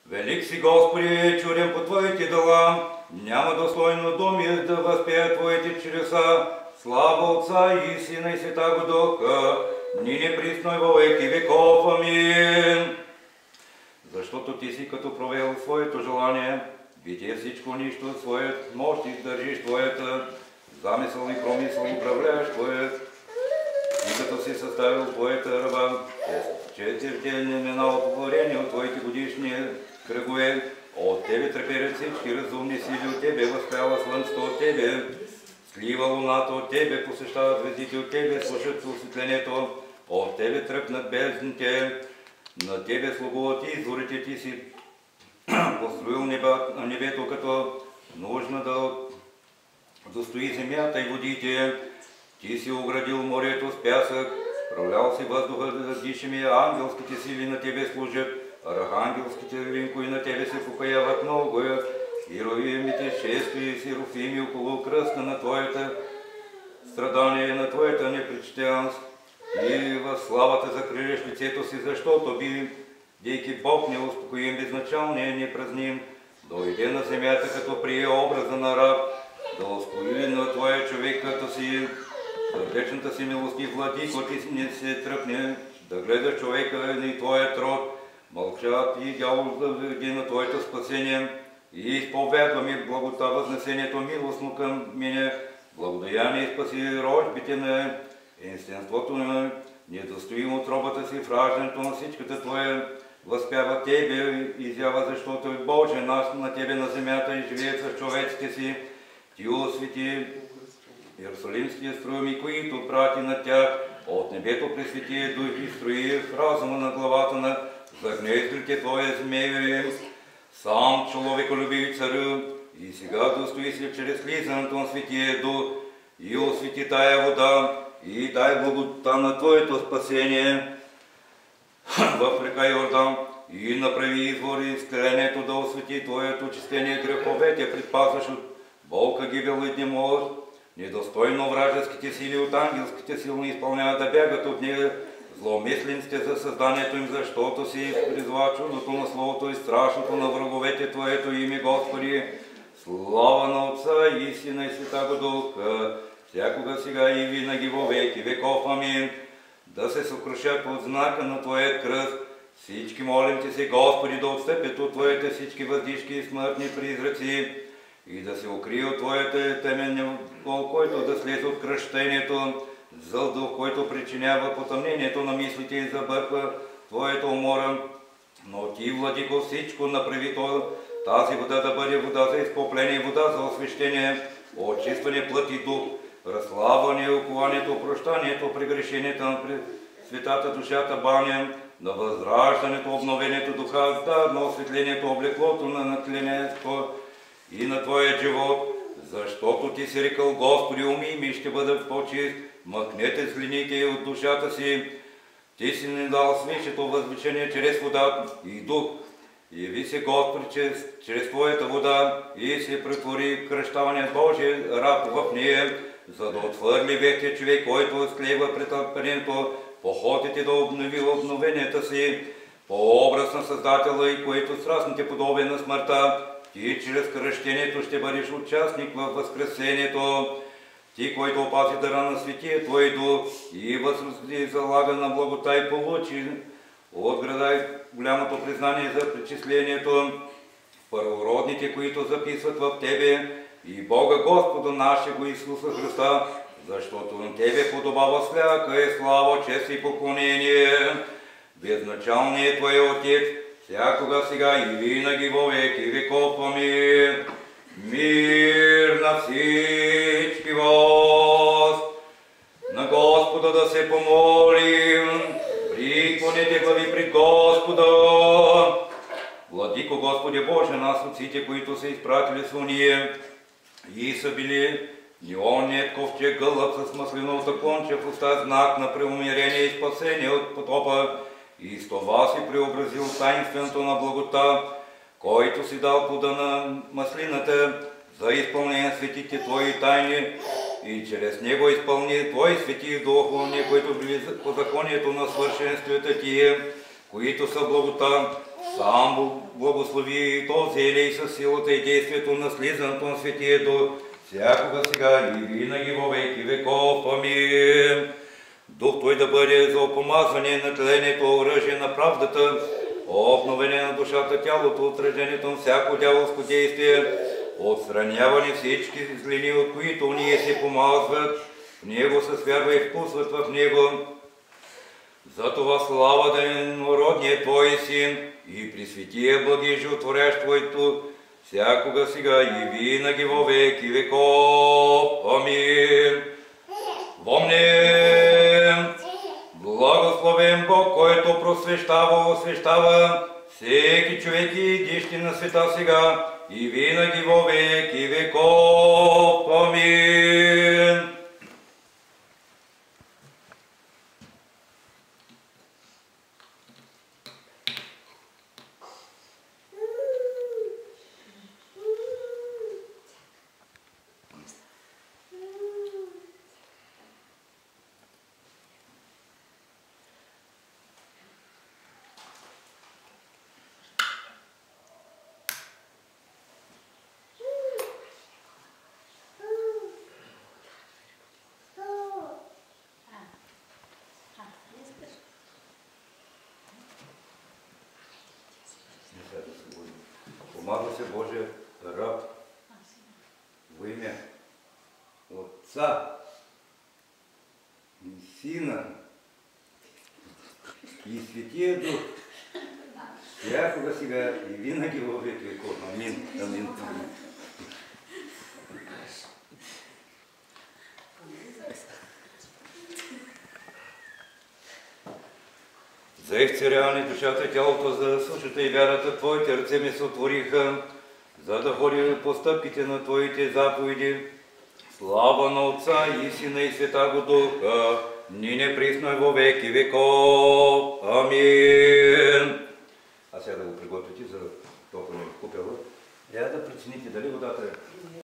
Велик си, Господи, чуден по Твоите дела, няма достойно думи да възпеят Твоите чудеса. Слава Отца и Сина и Святаго Духа, нине присно и во веки веков. Амин. Защото Ти си като провел своето желание, битие всичко нищо, своят мощ издържиш Твоята, замисъл и промисъл управляваш Твоят. И като си съставил Твоята ръба, четирите имена отворени от Твоите годишни кръгове, от Тебе треперят всички разумни сили, от Тебе възпява слънцето, от Тебе слива луната, от Тебе посещават звездите, от Тебе слушат осветлението, от Тебе тръпнат бездните, на Тебе слугуват изворите. Ти си построил небето като нужно да достои земята и водите. Ти си оградил морето с пясък, пролял си въздуха да дишаме, ангелските сили на Тебе служат, архангелските линкови на Тебе се покаяват много, херовимите шестои и серафими около кръста на Твоята страдание, на Твоята непричтеност, и в славата закриляш лицето си, защото дейки Бог неуспокоим, безначалния непразним, дойде на земята като прие образа на раб, да успокои на Твоя човек като си сърдечната си милост и владико. Ти не се тръпне да гледаш човека и Твоят род, мълчат и дявол заведи на Твоето спасение, и изповядваме благота, възнесението милостно към мене, благодаяние и спаси рожбите на инстинството на недостоим от робата си в раждането на всичката Твоя. Възпява Тебе, изява, защото е Боже нас на Тебе на земята и живеят с човеците си. Ти освети Иерусалимския струми, които прати на тях от небето пресветие дух и строи в разума на главата на загнездрите Твоя змея. Сам човеколюбив царю, и сега достои се чрез слизането на Светия Дух, и освети тая вода, и дай благота на Твоето спасение в река Йордан, и направи извори скренето да освети Твоето чистение, греховете предпазваш от болка, гибел и немощ. Недостойно вражеските сили от ангелските силни изпълняват да бягат от нея злоумисленците за създанието им, защото си призва чудото на Словото и страшното на враговете Твоето име, Господи. Слава на Отца и Сина и Святаго Духа, всякога сега и винаги во веки веков. Амин. Да се съкрушат от знака на Твоят кръст всички, молим Ти се, Господи, да отстъпят от Твоите всички въздишки и смъртни призраци, и да се укрие от Твоята темен вол, който да слезе от кръщението, зъл дух, който причинява потъмнението на мислите и забърква Твоята умора. Но Ти, Владико, всичко направи тази вода да бъде вода за изкупление, вода за освещение, очистване плът и дух, разслабване, окованието, прощанието, прегрешението на светата душата баня, на възраждането, обновението духа, да, на осветлението, облеклото на натлението и на Твоя живот, защото Ти си рекал, Господи, уми ми ще бъдат по-чист, мъкнете злините от душата си. Ти си ни дал свещото възвишение чрез вода и дух. Яви се, Господи, чрез Твоята вода и се претвори кръщаване Божия раб в нея, за да отвърли вехтия човек, който склева претърпението, походите да обнови обновенията си, по образ на Създателя, и което страстните подобие на смъртта. Ти чрез кръщението ще бъдеш участник в възкресението. Ти, който опази дара на Светия Твой Дух и възрази залага на благота и получи от града голямото признание за причислението, първородните, които записват в Тебе, и Бога Господа нашего Исуса Христа, защото на Тебе подобава всяка е слава, чест и поклонение. Безначалният Твой Отец, всякога сега и винаги во веки веков. Амин. Мир на всички вас! На Господа да се помолим, приклоните глави пред Господа. Владико Господи Боже, нас отците, които са изпратили с уния и са били неонният ковчег гълъб с маслиновата конча в уста, знак на преумирение и спасение от потопа, и с това си преобразил таинственото на благота, който си дал плода на маслината за изпълнение на светите Твои тайни, и чрез него изпълни Твои свети духовни, които били по законието на свършенствата Тие, които са благота, Сам благослови този елей със силата и действието на слизането на Светия Дух, всякога сега и винаги во веки веков. Амин. Дух Той да бъде за опомазване на тлението, оръжие на правдата, обновение на душата, тялото, отражението на всяко дяволско действие, отстраняване всички злини, от които ние се помазват, в Него се свярва и вкусват в Него. Затова слава да е народният Твой Син и при светия благи животворящ Твоето, всякога сега и винаги во веки веков. Амин. Помним, благословен Бог, който просвещава, освещава всеки човек и дишки на света сега и винаги во веки веков. Амин. Помазва се Божия раб во име Отца и Сина и Светия Дух, всякога сега и винаги во веки веков. Амин. Амин. Заех царяване душата и тялото, за да слушате и вярата. Твоите ръце ми се отвориха, за да ходя по стъпките на Твоите заповеди. Слава на Отца и Сина и Святаго Духа, нине присно и во веки веков. Амин. А сега да го приготвите за топлено в купела. Трябва да прецените дали водата е